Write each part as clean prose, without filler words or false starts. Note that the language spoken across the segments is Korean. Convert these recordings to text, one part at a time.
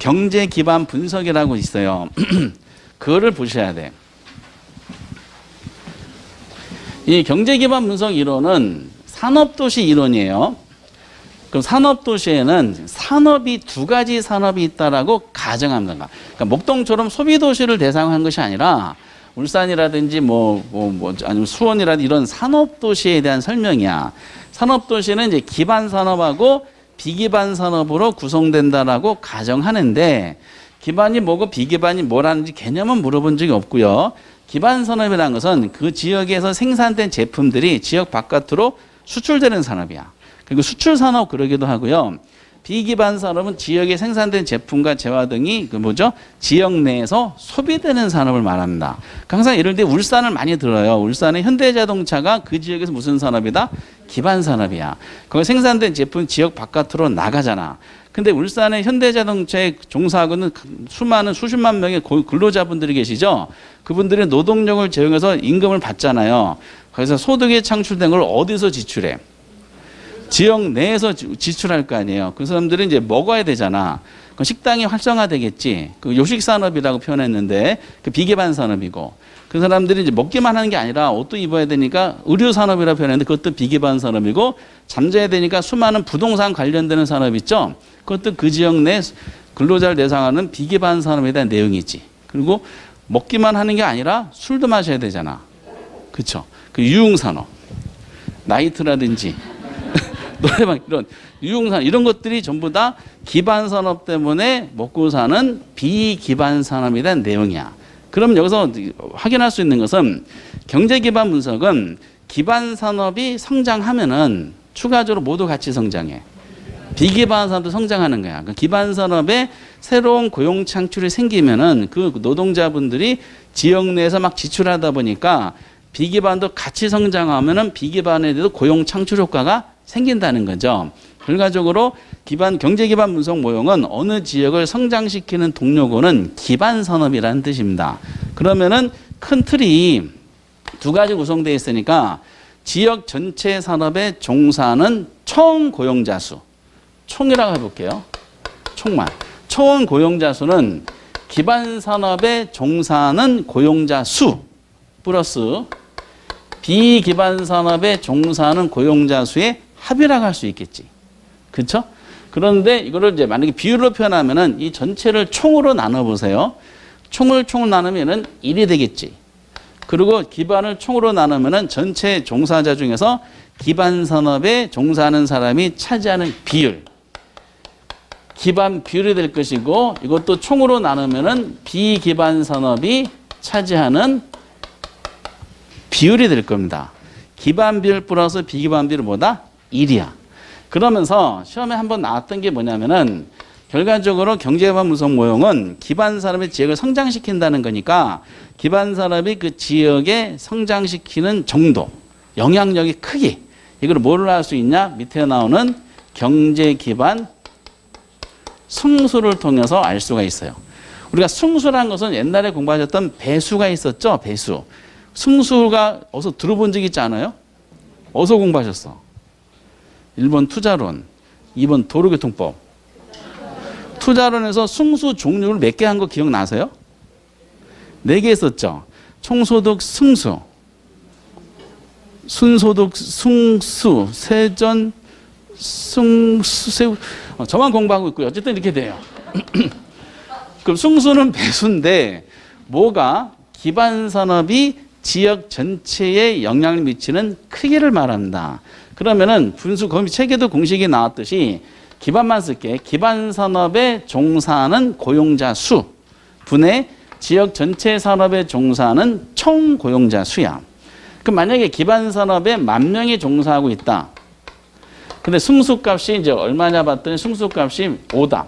경제 기반 분석이라고 있어요. 그거를 보셔야 돼. 이 경제 기반 분석 이론은 산업도시 이론이에요. 그럼 산업도시에는 산업이 두 가지 산업이 있다라고 가정합니다. 그러니까 목동처럼 소비도시를 대상한 것이 아니라 울산이라든지 아니면 수원이라든지 이런 산업도시에 대한 설명이야. 산업도시는 이제 기반 산업하고 비기반 산업으로 구성된다라고 가정하는데 기반이 뭐고 비기반이 뭐라는지 개념은 물어본 적이 없고요. 기반 산업이라는 것은 그 지역에서 생산된 제품들이 지역 바깥으로 수출되는 산업이야. 그리고 수출 산업 그러기도 하고요. 비기반 산업은 지역에 생산된 제품과 재화 등이 지역 내에서 소비되는 산업을 말합니다. 항상 예를 들어 울산을 많이 들어요. 울산의 현대자동차가 그 지역에서 무슨 산업이다? 기반 산업이야. 거기 생산된 제품 지역 바깥으로 나가잖아. 근데 울산의 현대자동차에 종사하고 있는 수많은 수십만 명의 근로자분들이 계시죠. 그분들이 노동력을 제공해서 임금을 받잖아요. 그래서 소득이 창출된 걸 어디서 지출해? 지역 내에서 지출할 거 아니에요. 그 사람들은 이제 먹어야 되잖아. 그 식당이 활성화되겠지. 그 요식산업이라고 표현했는데 그 비기반 산업이고 그 사람들이 이제 먹기만 하는 게 아니라 옷도 입어야 되니까 의료산업이라고 표현했는데 그것도 비기반 산업이고 잠자야 되니까 수많은 부동산 관련되는 산업 있죠. 그것도 그 지역 내 근로자를 대상하는 비기반 산업에 대한 내용이지. 그리고 먹기만 하는 게 아니라 술도 마셔야 되잖아. 그렇죠? 그 유흥산업, 나이트라든지 노래방 이런 유흥산 이런 것들이 전부 다 기반 산업 때문에 먹고 사는 비기반 산업에 대한 내용이야. 그럼 여기서 확인할 수 있는 것은 경제 기반 분석은 기반 산업이 성장하면은 추가적으로 모두 같이 성장해. 비기반 산업도 성장하는 거야. 그 기반 산업에 새로운 고용 창출이 생기면은 그 노동자분들이 지역 내에서 막 지출하다 보니까 비기반도 같이 성장하면은 비기반에 대해서 고용 창출 효과가 생긴다는 거죠. 결과적으로 경제 기반 분석 모형은 어느 지역을 성장시키는 동력으로는 기반 산업이라는 뜻입니다. 그러면은 큰 틀이 두 가지 구성되어 있으니까 지역 전체 산업에 종사하는 총 고용자 수. 총이라고 해볼게요. 총만. 총 고용자 수는 기반 산업에 종사하는 고용자 수 플러스 비기반 산업에 종사하는 고용자 수의 합이라고 할 수 있겠지. 그렇죠? 그런데 이거를 이제 만약에 비율로 표현하면은 이 전체를 총으로 나눠 보세요. 총을 나누면은 1이 되겠지. 그리고 기반을 총으로 나누면은 전체 종사자 중에서 기반 산업에 종사하는 사람이 차지하는 비율. 기반 비율이 될 것이고 이것도 총으로 나누면은 비기반 산업이 차지하는 비율이 될 겁니다. 기반 비율 플러스 비기반 비율은 뭐다? 1이야. 그러면서 시험에 한번 나왔던 게 뭐냐면은 결과적으로 경제기반 분석 모형은 기반 산업의 지역을 성장시킨다는 거니까 기반 산업이 그 지역에 성장시키는 정도, 영향력이 크기 이걸 뭘로 할 수 있냐? 밑에 나오는 경제기반 승수를 통해서 알 수가 있어요. 우리가 승수란 것은 옛날에 공부하셨던 배수가 있었죠? 배수. 승수가 어디서 들어본 적 있지 않아요? 어디서 공부하셨어? 1번 투자론, 2번 도로교통법. 투자론에서 승수 종류를 몇 개 한 거 기억나세요? 4개 했었죠. 총소득 승수, 순소득 승수, 세전 승수, 저만 공부하고 있고요. 어쨌든 이렇게 돼요. 그럼 승수는 배수인데 뭐가 기반 산업이 지역 전체에 영향을 미치는 크기를 말합니다. 그러면은 분수 거미 책에도 공식이 나왔듯이 기반만 쓸게. 기반 산업에 종사하는 고용자 수 분의 지역 전체 산업에 종사하는 총 고용자 수야. 그럼 만약에 기반 산업에 10,000명이 종사하고 있다. 근데 승수값이 이제 얼마냐 봤더니 승수값이 5다.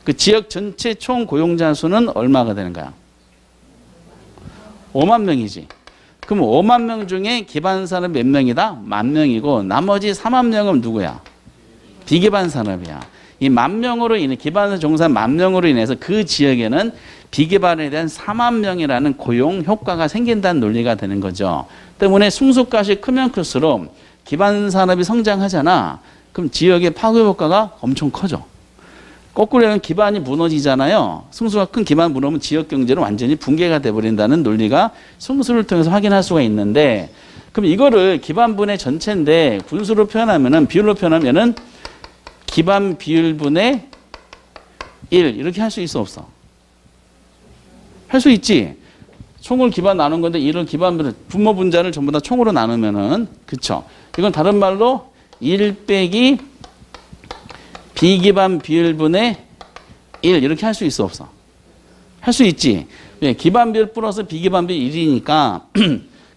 그 지역 전체 총 고용자 수는 얼마가 되는 거야? 5만 명이지. 그럼 5만 명 중에 기반 산업 몇 명이다? 10,000명이고 나머지 4만 명은 누구야? 비기반 산업이야. 이 10,000명으로 인해 기반에서 종사한 10,000명으로 인해서 그 지역에는 비기반에 대한 4만 명이라는 고용 효과가 생긴다는 논리가 되는 거죠. 때문에 승수값이 크면 클수록 기반 산업이 성장하잖아. 그럼 지역의 파급 효과가 엄청 커져. 거꾸로 하면 기반이 무너지잖아요. 승수가 큰 기반 무너지면 지역 경제는 완전히 붕괴가 돼버린다는 논리가 승수를 통해서 확인할 수가 있는데, 그럼 이거를 기반분의 전체인데 분수로 표현하면은, 비율로 표현하면은 기반 비율분의 1 이렇게 할 수 있어 없어? 할 수 있지. 총을 기반 나눈 건데 1을 기반분을 분모 분자를 전부 다 총으로 나누면은, 그쵸? 이건 다른 말로 1 빼기 비기반 비율분의 1 이렇게 할 수 있어 없어? 할 수 있지. 왜? 기반 비율 플러스 비기반 비율 1이니까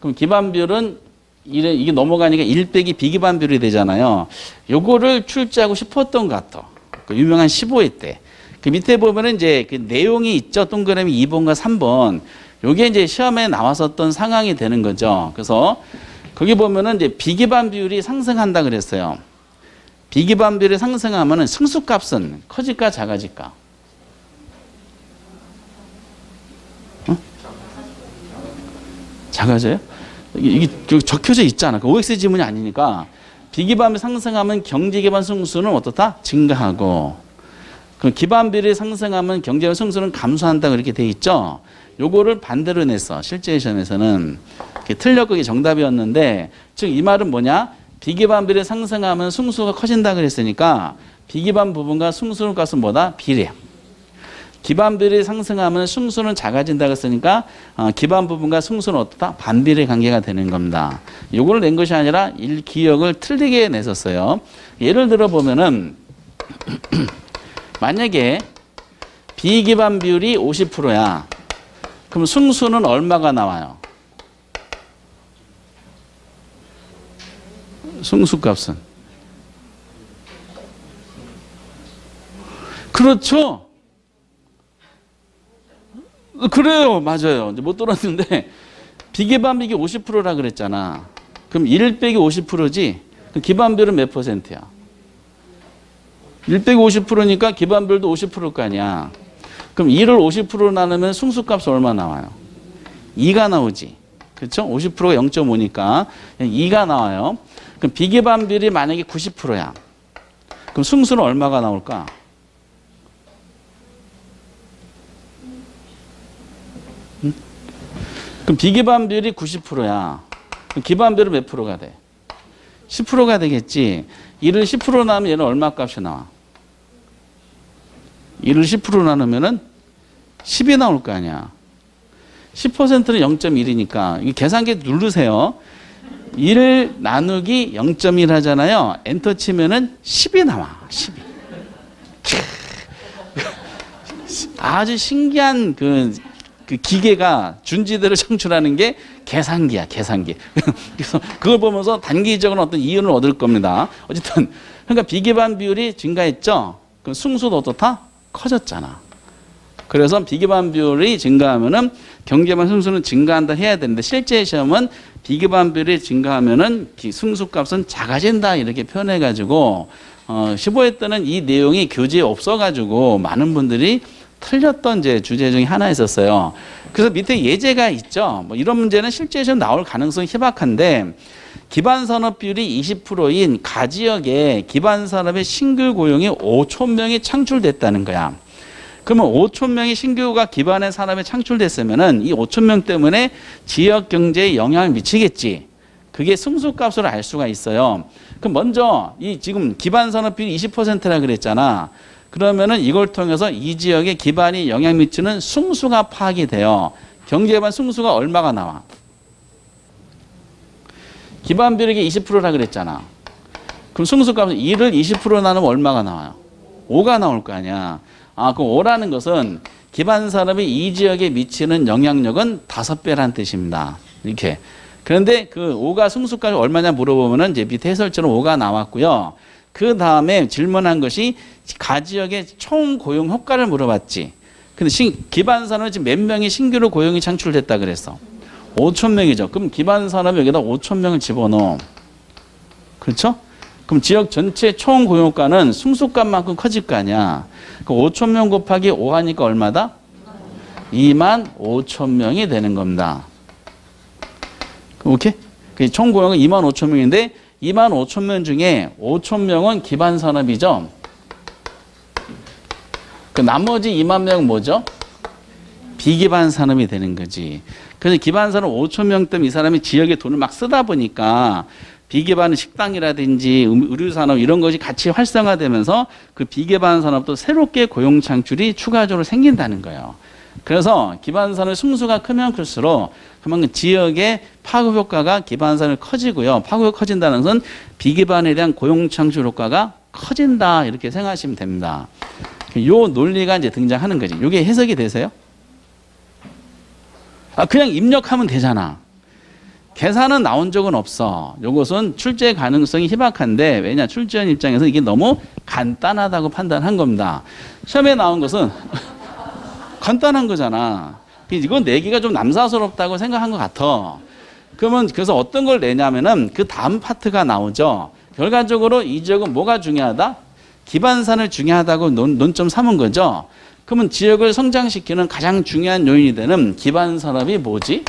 그럼 기반 비율은 이게 넘어가니까 1 빼기 비기반 비율이 되잖아요. 요거를 출제하고 싶었던 것 같아. 그 유명한 15회 때. 그 밑에 보면은 이제 그 내용이 있죠. 동그라미 2번과 3번. 요게 이제 시험에 나왔었던 상황이 되는 거죠. 그래서 거기 보면은 이제 비기반 비율이 상승한다 그랬어요. 비기반 비율이 상승하면은 승수값은 커질까 작아질까? 어? 작아져요? 이게 적혀져 있잖아. 그 OX 지문이 아니니까. 비기반 비율이 상승하면 경제기반 승수는 어떻다? 증가하고. 그 기반 비율이 상승하면 경제기반 승수는 감소한다 그렇게 돼 있죠. 요거를 반대로 냈어. 실제 시험에서는. 틀렸고 그게 정답이었는데, 즉 이 말은 뭐냐? 비기반 비율이 상승하면 승수가 커진다 그랬으니까 비기반 부분과 승수 값은 뭐다? 비례. 기반 비율이 상승하면 승수는 작아진다 그랬으니까 기반 부분과 승수는 어떻다? 반비례 관계가 되는 겁니다. 요걸 낸 것이 아니라 기억을 틀리게 냈었어요. 예를 들어 보면은 만약에 비기반 비율이 50%야. 그럼 승수는 얼마가 나와요? 승수값은. 그렇죠. 그래요. 맞아요. 이제 못 들었는데 비기반 비율이 50%라 그랬잖아. 그럼 1 빼기 50%지? 그럼 기반 비율은 몇 %야? 1 빼기 50%니까 기반 비율도 50%일 거 아니야. 그럼 2를 50%로 나누면 승수값은 얼마 나와요? 2가 나오지. 그렇죠? 50%가 0.5니까 2가 나와요. 그럼 비기반 비율이 만약에 90%야. 그럼 승수는 얼마가 나올까? 응? 그럼 비기반 비율이 90%야. 그럼 기반 비율은 몇 프로가 돼? 10%가 되겠지. 1을 10% 나누면 얘는 얼마 값이 나와? 1을 10% 나누면은 10이 나올 거 아니야. 10%는 0.1이니까 이 계산기 누르세요. 1 나누기 0.1 하잖아요. 엔터 치면은 10이 나와. 12. 아주 신기한 그 기계가 준지대로 창출하는 게 계산기야, 계산기. 그래서 그걸 보면서 단기적인 어떤 이윤을 얻을 겁니다. 어쨌든 그러니까 비기반 비율이 증가했죠. 그럼 승수도 어떻다? 커졌잖아. 그래서 비기반 비율이 증가하면은 경제기반 승수는 증가한다 해야 되는데 실제 시험은 비기반 비율이 증가하면은 승수값은 작아진다 이렇게 표현해가지고 15회 때는 이 내용이 교재에 없어가지고 많은 분들이 틀렸던 이제 주제 중에 하나 있었어요. 그래서 밑에 예제가 있죠. 뭐 이런 문제는 실제 시험 나올 가능성이 희박한데 기반 산업 비율이 20%인 가지역에 기반 산업의 신규 고용이 5천 명이 창출됐다는 거야. 그러면 5천 명의 신규가 기반의 산업에 창출됐으면은 이 5천 명 때문에 지역 경제에 영향을 미치겠지. 그게 승수값으로 알 수가 있어요. 그럼 먼저 이 지금 기반 산업 비율이 20%라 그랬잖아. 그러면은 이걸 통해서 이 지역에 기반이 영향 미치는 승수가 파악이 돼요. 경제기반 승수가 얼마가 나와? 기반 비율이 20%라 그랬잖아. 그럼 승수값은 2를 20% 나누면 얼마가 나와요? 5가 나올 거 아니야. 그럼 5라는 것은 기반 산업이 이 지역에 미치는 영향력은 5배라는 뜻입니다. 이렇게. 그런데 그 5가 승수값이 얼마냐 물어보면은 이제 밑에 해설처럼 5가 나왔고요. 그 다음에 질문한 것이 가지역의 총 고용 효과를 물어봤지. 근데 기반 산업이 지금 몇 명이 신규로 고용이 창출됐다 그랬어? 5천 명이죠. 그럼 기반 산업이 여기다 5천 명을 집어넣어. 그렇죠? 그럼 지역 전체 총 고용 효과는 승수값만큼 커질 거 아니야. 그 5천 명 곱하기 5 하니까 얼마다? 2만 5천 명이 되는 겁니다. 오케이? 총 고용은 2만 5천 명인데 2만 5천 명 중에 5천 명은 기반 산업이죠. 그 나머지 2만 명은 뭐죠? 비기반 산업이 되는 거지. 그래서 기반 산업 5천 명 때문에 이 사람이 지역에 돈을 막 쓰다 보니까 비기반 식당이라든지 의류 산업 이런 것이 같이 활성화되면서 그 비기반 산업도 새롭게 고용 창출이 추가적으로 생긴다는 거예요. 그래서 기반 산업의 승수가 크면 클수록 그만큼 지역의 파급 효과가 기반 산업이 커지고요. 파급이 커진다는 것은 비기반에 대한 고용 창출 효과가 커진다 이렇게 생각하시면 됩니다. 요 논리가 이제 등장하는 거지. 이게 해석이 되세요? 그냥 입력하면 되잖아. 계산은 나온 적은 없어. 이것은 출제 가능성이 희박한데 왜냐 출제원 입장에서 이게 너무 간단하다고 판단한 겁니다. 시험에 나온 것은 간단한 거잖아. 이건 내기가 좀 남사스럽다고 생각한 것 같아. 그러면 그래서 어떤 걸 내냐면은 그 다음 파트가 나오죠. 결과적으로 이 지역은 뭐가 중요하다? 기반산을 중요하다고 논점 삼은 거죠. 그러면 지역을 성장시키는 가장 중요한 요인이 되는 기반 산업이 뭐지?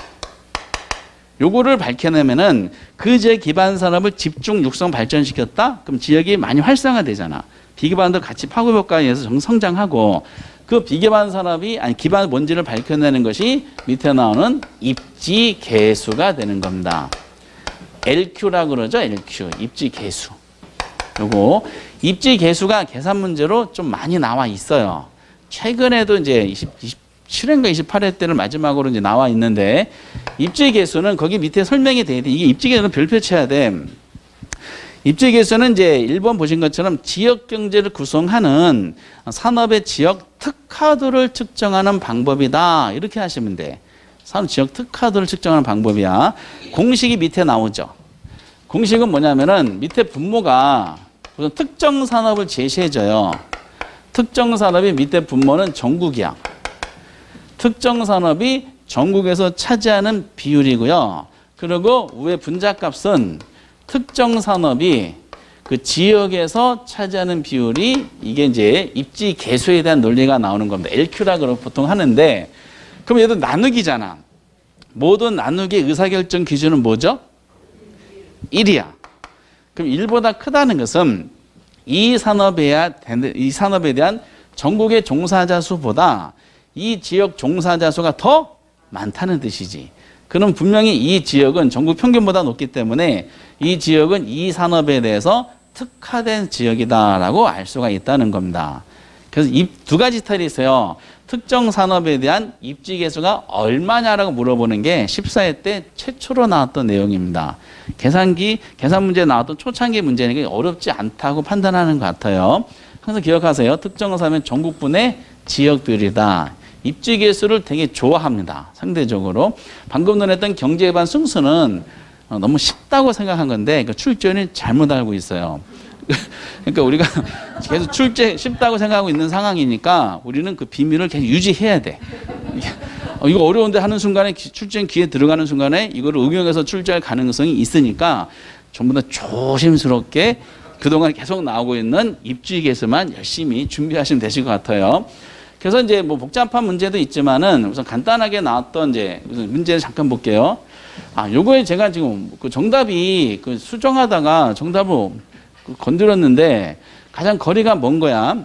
요거를 밝혀내면은 그 지역 기반 산업을 집중 육성 발전시켰다? 그럼 지역이 많이 활성화되잖아. 비기반도 같이 파급 효과에 의해서 성장하고 그 비기반 산업이 아니 기반 뭔지를 밝혀내는 것이 밑에 나오는 입지 개수가 되는 겁니다. LQ라고 그러죠. LQ. 입지 개수. 요거 입지 개수가 계산 문제로 좀 많이 나와 있어요. 최근에도 이제 27회인가 28회 때를 마지막으로 이제 나와 있는데 입지 개수는 거기 밑에 설명이 돼야 돼. 이게 입지 개수는 별표 쳐야 돼. 입지 개수는 이제 1번 보신 것처럼 지역 경제를 구성하는 산업의 지역 특화도를 측정하는 방법이다. 이렇게 하시면 돼. 산업 지역 특화도를 측정하는 방법이야. 공식이 밑에 나오죠. 공식은 뭐냐면은 밑에 분모가 우선 특정 산업을 제시해줘요. 특정 산업이 밑에 분모는 전국이야. 특정 산업이 전국에서 차지하는 비율이고요. 그리고 위에 분자값은 특정 산업이 그 지역에서 차지하는 비율이 이게 이제 입지 개수에 대한 논리가 나오는 겁니다. LQ라고 보통 하는데 그럼 얘도 나누기잖아. 모든 나누기의 의사결정 기준은 뭐죠? 1이야. 그럼 1보다 크다는 것은 이 산업에 대한 전국의 종사자 수보다 이 지역 종사자 수가 더 많다는 뜻이지. 그럼 분명히 이 지역은 전국 평균보다 높기 때문에 이 지역은 이 산업에 대해서 특화된 지역이다라고 알 수가 있다는 겁니다. 그래서 이 두 가지 스타일이 있어요. 특정 산업에 대한 입지 개수가 얼마냐라고 물어보는 게 14회 때 최초로 나왔던 내용입니다. 계산 문제에 나왔던 초창기 문제니까 어렵지 않다고 판단하는 것 같아요. 항상 기억하세요. 특정 산업은 전국분의 지역 비율이다. 입지 개수를 되게 좋아합니다. 상대적으로. 방금 논했던 경제기반 승수는 너무 쉽다고 생각한 건데 그 출제원이 잘못 알고 있어요. 그러니까 우리가 계속 출제 쉽다고 생각하고 있는 상황이니까 우리는 그 비밀을 계속 유지해야 돼. 이거 어려운데 하는 순간에 출제원 귀에 들어가는 순간에 이거를 응용해서 출제할 가능성이 있으니까 전부 다 조심스럽게 그동안 계속 나오고 있는 입지 개수만 열심히 준비하시면 되실 것 같아요. 그래서 이제 뭐 복잡한 문제도 있지만은 우선 간단하게 나왔던 이제 문제를 잠깐 볼게요. 요거에 제가 지금 그 정답이 그 수정하다가 정답을 건드렸는데 가장 거리가 먼 거야.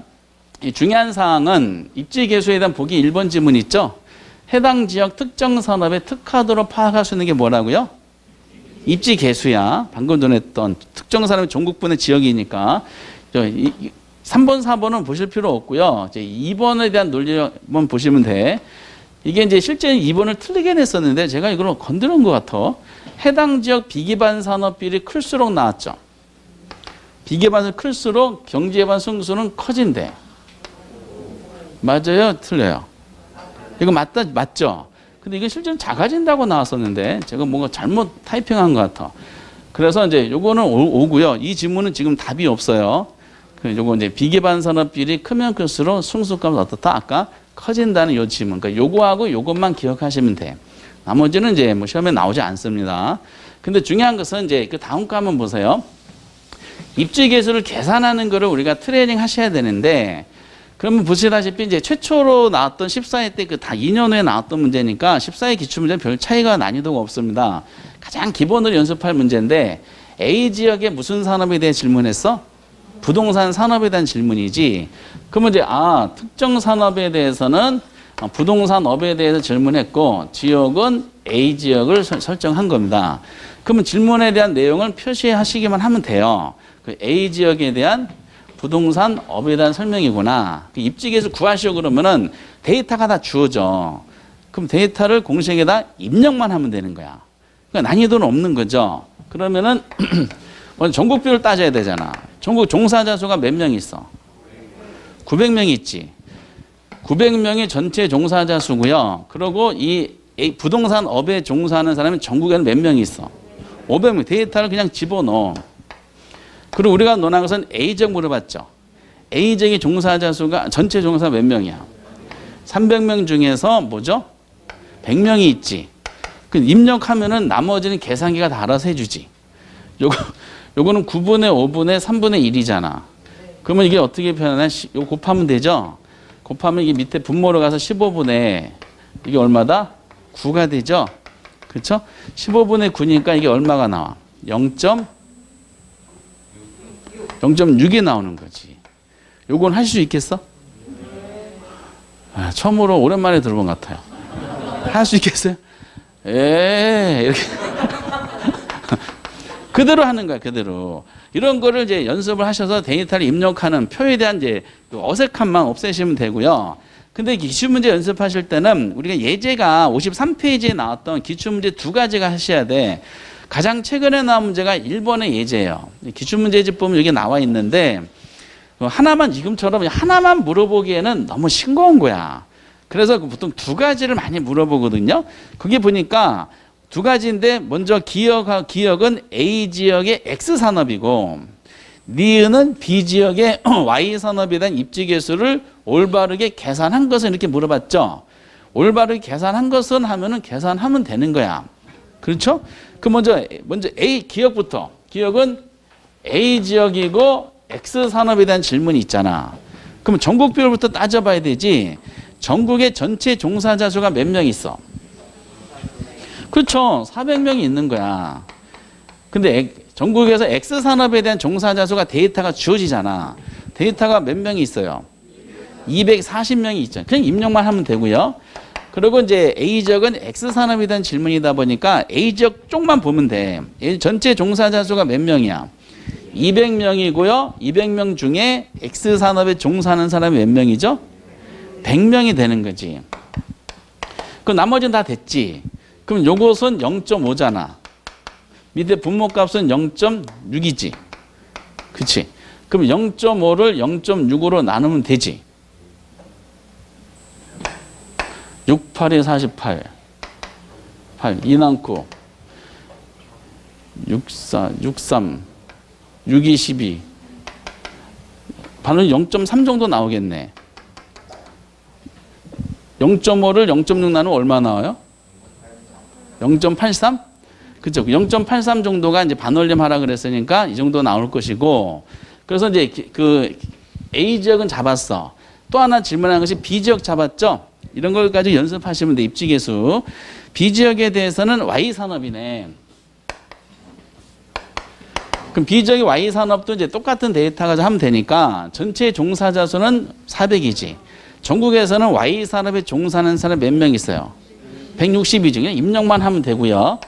이 중요한 사항은 입지 개수에 대한 보기 1번 지문 있죠? 해당 지역 특정 산업의 특화도로 파악할 수 있는 게 뭐라고요? 입지 개수야. 방금 전했던 특정 산업의 전국분의 지역이니까. 3번, 4번은 보실 필요 없고요. 이제 2번에 대한 논리만 보시면 돼. 이게 이제 실제 2번을 틀리게 냈었는데 제가 이걸 건드린 것 같아. 해당 지역 비기반 산업 비율이 클수록 나왔죠. 비기반은 클수록 경제기반 승수는 커진대. 맞아요? 틀려요? 이거 맞죠? 근데 이게 실제로 작아진다고 나왔었는데 제가 뭔가 잘못 타이핑한 것 같아. 그래서 이제 요거는 오고요. 이 지문은 지금 답이 없어요. 요거 이제 비기반 산업 비율이 크면 클수록 승수값은 어떻다? 아까 커진다는 요 지문. 그러니까 요거하고 요것만 기억하시면 돼. 나머지는 이제 뭐 시험에 나오지 않습니다. 근데 중요한 것은 이제 그 다음 거 한번 보세요. 입지 개수를 계산하는 거를 우리가 트레이닝 하셔야 되는데 그러면 보시다시피 이제 최초로 나왔던 14회 때 그 다 2년 후에 나왔던 문제니까 14회 기출문제는 별 차이가 난이도가 없습니다. 가장 기본으로 연습할 문제인데 A 지역의 무슨 산업에 대해 질문했어? 부동산 산업에 대한 질문이지. 그러면 이제 특정 산업에 대해서는 부동산업에 대해서 질문했고 지역은 A 지역을 설정한 겁니다. 그러면 질문에 대한 내용을 표시하시기만 하면 돼요. 그 A 지역에 대한 부동산업에 대한 설명이구나. 그 입직에서 구하시오 그러면은 데이터가 다 주어져. 그럼 데이터를 공식에다 입력만 하면 되는 거야. 그러니까 난이도는 없는 거죠. 그러면은 먼저 전국비율 따져야 되잖아. 전국 종사자 수가 몇 명 있어? 900명이 있지. 900명이 전체 종사자 수고요. 그리고 이 부동산업에 종사하는 사람이 전국에는 몇 명이 있어? 500명. 데이터를 그냥 집어넣어. 그리고 우리가 논한 것은 A지역 물어봤죠. A지역의 종사자 수가 전체 종사 몇 명이야? 300명 중에서 뭐죠? 100명이 있지. 그 입력하면은 나머지는 계산기가 다 알아서 해주지. 요거는 9분의 5분의 3분의 1이잖아. 그러면 이게 어떻게 표현하냐? 요거 곱하면 되죠? 곱하면 이게 밑에 분모로 가서 15분의 이게 얼마다? 9가 되죠? 그렇죠? 15분의 9니까 이게 얼마가 나와? 0.6이 나오는 거지. 요건 할 수 있겠어? 처음으로 오랜만에 들어본 것 같아요. 할 수 있겠어요? 이렇게. 그대로 하는 거야, 그대로. 이런 거를 이제 연습을 하셔서 데이터를 입력하는 표에 대한 이제 어색함만 없애시면 되고요. 근데 기출문제 연습하실 때는 우리가 예제가 53페이지에 나왔던 기출문제 두 가지가 하셔야 돼. 가장 최근에 나온 문제가 1번의 예제예요. 기출문제집 보면 여기 나와 있는데 하나만 지금처럼 하나만 물어보기에는 너무 싱거운 거야. 그래서 보통 두 가지를 많이 물어보거든요. 그게 보니까 두 가지인데 먼저 기역은 A 지역의 X 산업이고 니은은 B 지역의 Y 산업에 대한 입지 개수를 올바르게 계산한 것을 이렇게 물어봤죠. 올바르게 계산한 것은 하면은 계산하면 되는 거야. 그렇죠? 그 먼저 A 기역부터. 기역은 A 지역이고 X 산업에 대한 질문이 있잖아. 그럼 전국 비율부터 따져봐야 되지. 전국의 전체 종사자 수가 몇 명 있어? 그렇죠. 400명이 있는 거야. 근데 전국에서 X산업에 대한 종사자 수가 데이터가 주어지잖아. 데이터가 몇 명이 있어요? 240명이 있죠. 그냥 입력만 하면 되고요. 그리고 이제 A지역은 X산업에 대한 질문이다 보니까 A지역 쪽만 보면 돼. 전체 종사자 수가 몇 명이야? 200명이고요. 200명 중에 X산업에 종사하는 사람이 몇 명이죠? 100명이 되는 거지. 그럼 나머지는 다 됐지. 그럼 요것은 0.5잖아. 밑에 분모값은 0.6이지. 그치? 그럼 0.5를 0.6으로 나누면 되지. 6, 8에 48. 8, 2 남고. 6, 4, 6, 3. 6, 2, 12. 반은 0.3 정도 나오겠네. 0.5를 0.6 나누면 얼마 나와요? 0.83? 그죠? 0.83 정도가 이제 반올림 하라 그랬으니까 이 정도 나올 것이고, 그래서 이제 그 A 지역은 잡았어. 또 하나 질문한 것이 B 지역 잡았죠? 이런 걸까지 연습하시면 돼, 입지계수. B 지역에 대해서는 Y 산업이네. 그럼 B 지역의 Y 산업도 이제 똑같은 데이터 가지고 하면 되니까 전체 종사자 수는 400이지. 전국에서는 Y 산업에 종사하는 사람 몇 명 있어요? 160이 중에 입력만 하면 되고요.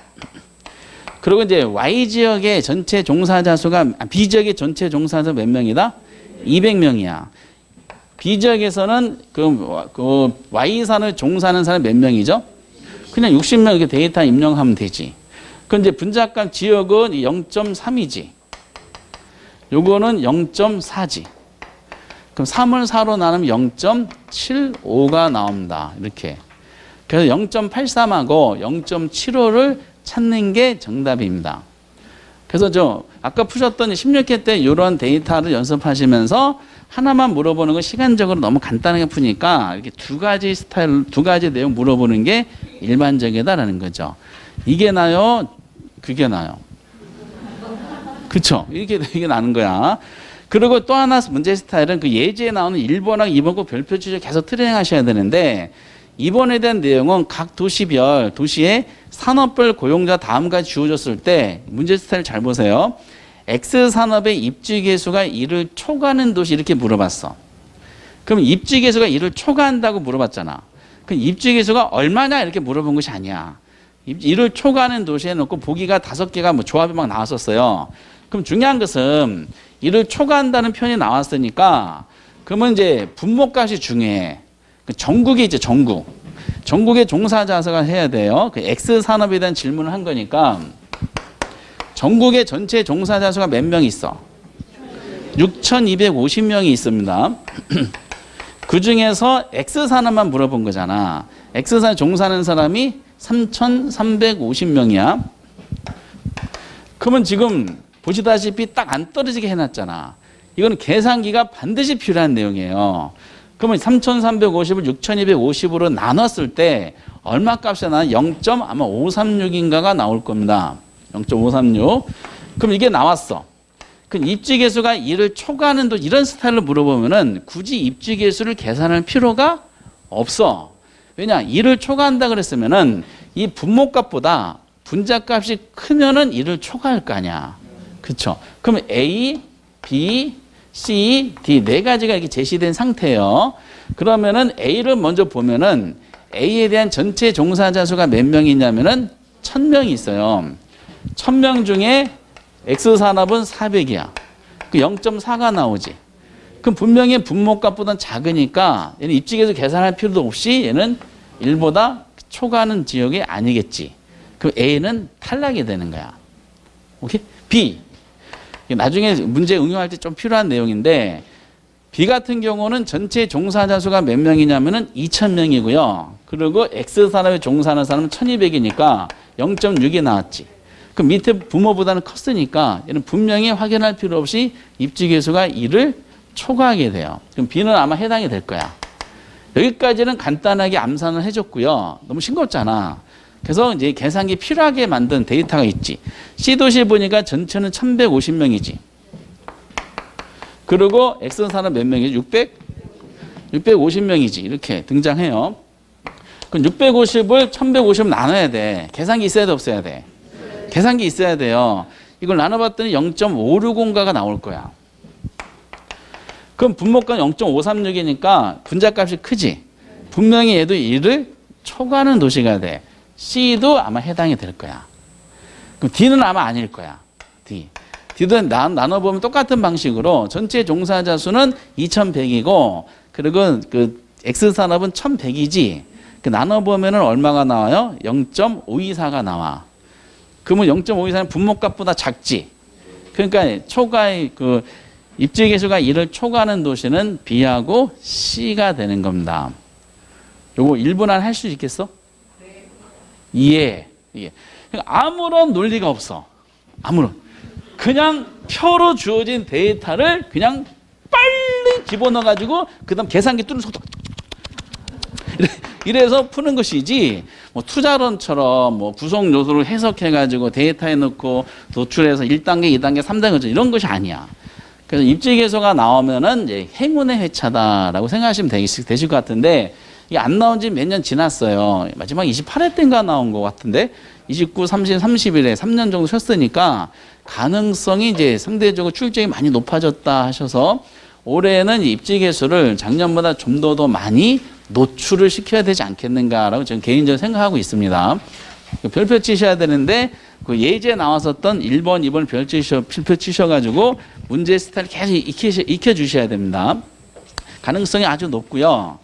그리고 이제 Y 지역의 전체 종사자 수가 B 지역의 전체 종사자 몇 명이다? 200명이야. B 지역에서는 그 Y 산업에 종사하는 사람 몇 명이죠? 그냥 60명 이렇게 데이터 입력하면 되지. 그럼 이제 분자값 지역은 0.3이지. 요거는 0.4지. 그럼 3을 4로 나누면 0.75가 나옵니다. 이렇게. 그래서 0.83하고 0.75를 찾는 게 정답입니다. 그래서 아까 푸셨던 16회 때 이런 데이터를 연습하시면서 하나만 물어보는 건 시간적으로 너무 간단하게 푸니까 이렇게 두 가지 스타일, 두 가지 내용 물어보는 게 일반적이다라는 거죠. 이게 나요? 그게 나요? 그쵸? 이게 나는 거야. 그리고 또 하나 문제 스타일은 그 예제에 나오는 1번하고 2번 꼭 별표 주제 계속 트레이닝 하셔야 되는데 2번에 대한 내용은 각 도시의 산업별 고용자 다음까지 주어졌을 때 문제 스타일 잘 보세요. X산업의 입지계수가 1을 초과하는 도시 이렇게 물어봤어. 그럼 입지계수가 1을 초과한다고 물어봤잖아. 그 입지계수가 얼마냐 이렇게 물어본 것이 아니야. 1을 초과하는 도시에 놓고 보기가 5개가 뭐 조합이 막 나왔었어요. 그럼 중요한 것은 1을 초과한다는 표현이 나왔으니까 그러면 이제 분모값이 중요해. 전국이 이제 전국의 종사자수가 해야 돼요. 그 X산업에 대한 질문을 한 거니까 전국의 전체 종사자 수가 몇 명 있어? 6,250명이 있습니다. 그 중에서 X산업만 물어본 거잖아. X산업 종사하는 사람이 3,350명이야. 그러면 지금 보시다시피 딱 안 떨어지게 해놨잖아. 이거는 계산기가 반드시 필요한 내용이에요. 그러면 3,350을 6,250으로 나눴을 때 얼마 값이 나나? 0.536인가가 나올 겁니다. 0.536. 그럼 이게 나왔어. 그럼 입지계수가 1을 초과하는 도 이런 스타일로 물어보면은 굳이 입지계수를 계산할 필요가 없어. 왜냐? 1을 초과한다 그랬으면은 이 분모값보다 분자값이 크면은 1을 초과할 거 아니야. 그쵸? 그럼 A, B, C, D 네 가지가 이렇게 제시된 상태예요. 그러면은 A를 먼저 보면은 A에 대한 전체 종사자 수가 몇 명이 있냐면은 1,000명이 있어요. 1,000명 중에 X산업은 400이야. 그 0.4가 나오지. 그럼 분명히 분모값보다는 작으니까 얘는 입지계수 계산할 필요도 없이 얘는 1보다 초과하는 지역이 아니겠지. 그럼 A는 탈락이 되는 거야. 오케이? B. 나중에 문제 응용할 때 좀 필요한 내용인데 B 같은 경우는 전체 종사자 수가 몇 명이냐면은 2,000명이고요. 그리고 X산업에 종사하는 사람은 1,200이니까 0.6이 나왔지. 그럼 밑에 분모보다는 컸으니까 얘는 분명히 확인할 필요 없이 입지계수가 1을 초과하게 돼요. 그럼 B는 아마 해당이 될 거야. 여기까지는 간단하게 암산을 해줬고요. 너무 싱겁잖아. 그래서 이제 계산기 필요하게 만든 데이터가 있지. C도시 보니까 전체는 1,150명이지. 그리고 X산업 몇 명이지? 650명이지. 이렇게 등장해요. 그럼 650을 1,150 나눠야 돼. 계산기 있어야 돼, 없어야 돼? 계산기 있어야 돼요. 이걸 나눠봤더니 0.560가가 나올 거야. 그럼 분모값 0.536이니까 분자값이 크지. 분명히 얘도 1을 초과하는 도시가 돼. C도 아마 해당이 될 거야. 그럼 D는 아마 아닐 거야. D도 나눠보면 똑같은 방식으로 전체 종사자 수는 2,100이고 그리고 그 X산업은 1,100이지. 그 나눠보면 얼마가 나와요? 0.524가 나와. 그러면 0.524는 분모값보다 작지. 그러니까 초과의 그 입지계수가 1을 초과하는 도시는 B하고 C가 되는 겁니다. 요거 1분 안에 할 수 있겠어? 예. 아무런 논리가 없어. 아무런. 그냥 표로 주어진 데이터를 그냥 빨리 집어넣어가지고 그 다음 계산기 뚫는 속도. 이래서 푸는 것이지 뭐 투자론처럼 뭐 구성 요소를 해석해가지고 데이터에 넣고 도출해서 1단계, 2단계, 3단계 이런 것이 아니야. 그래서 입지계수가 나오면은 이제 행운의 회차다라고 생각하시면 되실 것 같은데 이게 안 나온 지 몇 년 지났어요. 마지막 28회 때인가 나온 것 같은데 29, 30, 31회 3년 정도 쉬었으니까 가능성이 이제 상대적으로 출제가 많이 높아졌다 하셔서 올해는 입지계수를 작년보다 좀 더 많이 노출을 시켜야 되지 않겠는가라고 저는 개인적으로 생각하고 있습니다. 별표 치셔야 되는데 그 예제 나왔었던 1번, 2번 별표 치셔가지고 문제 스타일 계속 익혀주셔야 됩니다. 가능성이 아주 높고요.